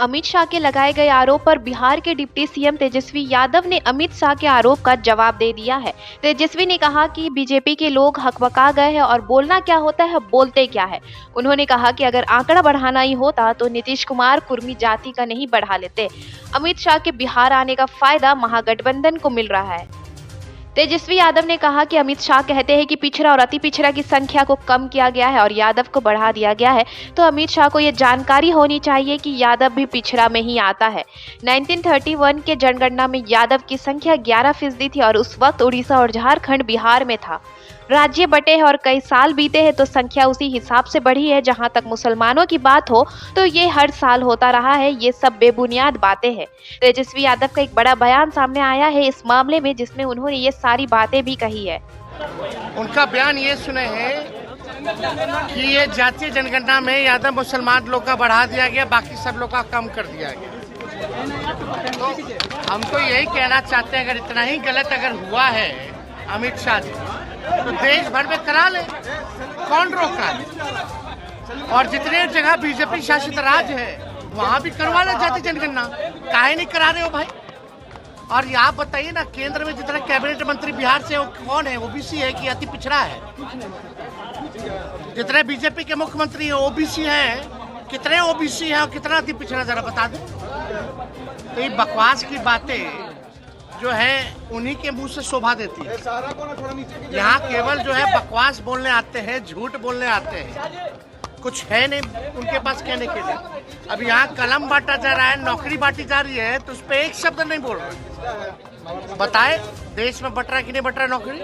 अमित शाह के लगाए गए आरोप पर बिहार के डिप्टी सीएम तेजस्वी यादव ने अमित शाह के आरोप का जवाब दे दिया है। तेजस्वी ने कहा कि बीजेपी के लोग हकबका गए हैं और बोलना क्या होता है, बोलते क्या है। उन्होंने कहा कि अगर आंकड़ा बढ़ाना ही होता तो नीतीश कुमार कुर्मी जाति का नहीं बढ़ा लेते। अमित शाह के बिहार आने का फायदा महागठबंधन को मिल रहा है। तेजस्वी यादव ने कहा कि अमित शाह कहते हैं कि पिछड़ा और अति पिछड़ा की संख्या को कम किया गया है और यादव को बढ़ा दिया गया है, तो अमित शाह को ये जानकारी होनी चाहिए कि यादव भी पिछड़ा में ही आता है। 1931 के जनगणना में यादव की संख्या 11% थी और उस वक्त उड़ीसा और झारखंड बिहार में था। राज्य बटे हैं और कई साल बीते हैं तो संख्या उसी हिसाब से बढ़ी है। जहां तक मुसलमानों की बात हो तो ये हर साल होता रहा है। ये सब बेबुनियाद बातें हैं। तेजस्वी यादव का एक बड़ा बयान सामने आया है इस मामले में, जिसमें उन्होंने ये सारी बातें भी कही है। उनका बयान ये सुने हैं कि ये जातीय जनगणना में यादव मुसलमान लोग का बढ़ा दिया गया, बाकी सब लोग का कम कर दिया गया। तो हम तो यही कहना चाहते हैं, अगर इतना ही गलत अगर हुआ है अमित शाह जी, तो देश भर में करा ले, कौन रोका है। और जितने जगह बीजेपी शासित राज्य है वहाँ भी करवा ले जाति जनगणना, काहे नहीं करा रहे हो भाई। और ये आप बताइए ना, केंद्र में जितने कैबिनेट मंत्री बिहार से, वो कौन है, ओबीसी है कि अति पिछड़ा है। जितने बीजेपी के मुख्यमंत्री है ओबीसी हैं, कितने ओबीसी हैं और कितना अति पिछड़ा, जरा बता दो। तो ये बकवास की बातें जो है उन्हीं के मुंह से शोभा देती है। यहाँ केवल जो है बकवास बोलने आते हैं, झूठ बोलने आते हैं, कुछ है नहीं उनके पास कहने के लिए। अब यहाँ कलम बांटा जा रहा है, नौकरी बांटी जा रही है, तो उस पर एक शब्द नहीं बोल रहे। बताए देश में बट रहा है कि नहीं बट रहा नौकरी,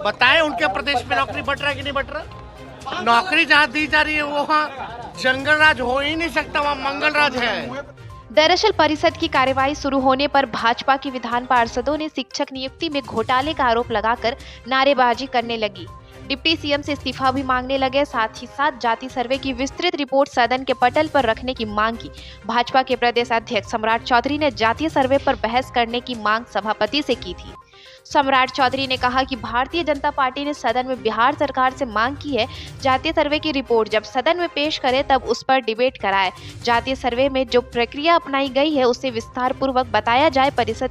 बताए उनके प्रदेश में नौकरी बट रहा है कि नहीं बट रहा। नौकरी जहाँ दी जा रही है वहाँ जंगल राज हो ही नहीं सकता, वहाँ मंगल राज है। दरअसल परिषद की कार्यवाही शुरू होने पर भाजपा के विधान पार्षदों ने शिक्षक नियुक्ति में घोटाले का आरोप लगाकर नारेबाजी करने लगी। डिप्टी सीएम से इस्तीफा भी मांगने लगे। साथ ही साथ जाति सर्वे की विस्तृत रिपोर्ट सदन के पटल पर रखने की मांग की। भाजपा के प्रदेश अध्यक्ष सम्राट चौधरी ने जातीय सर्वे पर बहस करने की मांग सभापति से की थी। सम्राट चौधरी ने कहा कि भारतीय जनता पार्टी ने सदन में बिहार सरकार से मांग की है, जातीय सर्वे की रिपोर्ट जब सदन में पेश करे तब उस पर डिबेट कराए। जातीय सर्वे में जो प्रक्रिया अपनाई गई है उसे विस्तार पूर्वक बताया जाए। परिषद